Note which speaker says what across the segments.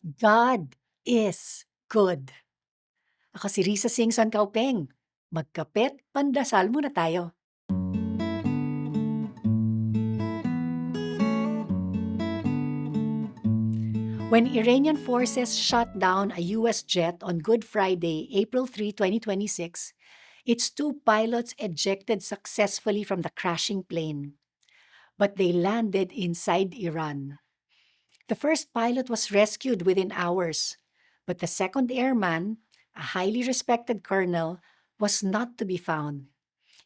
Speaker 1: God is good. Ako si Risa Singson Kaupeng. Magkapit, pandasal muna tayo. When Iranian forces shot down a US jet on Good Friday, April 3, 2026, its two pilots ejected successfully from the crashing plane, but they landed inside Iran. The first pilot was rescued within hours, but the second airman, a highly respected colonel, was not to be found.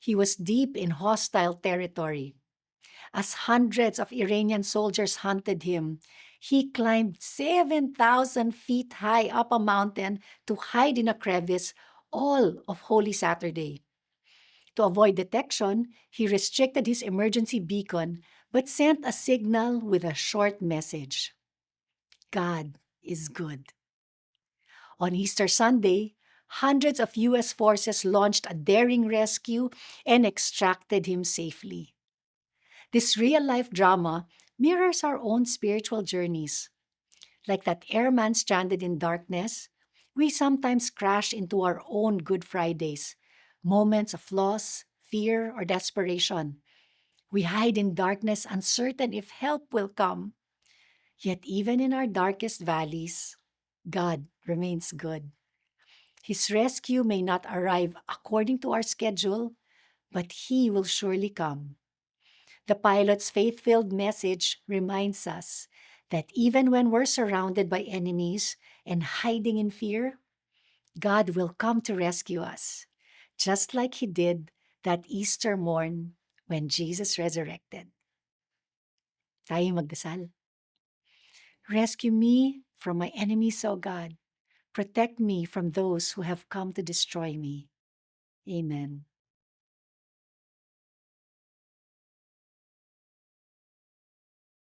Speaker 1: He was deep in hostile territory. As hundreds of Iranian soldiers hunted him, he climbed 7,000 feet high up a mountain to hide in a crevice all of Holy Saturday. To avoid detection, he restricted his emergency beacon but sent a signal with a short message: God is good. On Easter Sunday, hundreds of US forces launched a daring rescue and extracted him safely. This real life drama mirrors our own spiritual journeys. Like that airman stranded in darkness, we sometimes crash into our own Good Fridays, moments of loss, fear, or desperation. We hide in darkness, uncertain if help will come. Yet, even in our darkest valleys, God remains good. His rescue may not arrive according to our schedule, but He will surely come. The pilot's faith filled message reminds us that even when we're surrounded by enemies and hiding in fear, God will come to rescue us, just like He did that Easter morn when Jesus resurrected. Tayo magdasal. Rescue me from my enemies, O God. Protect me from those who have come to destroy me. Amen.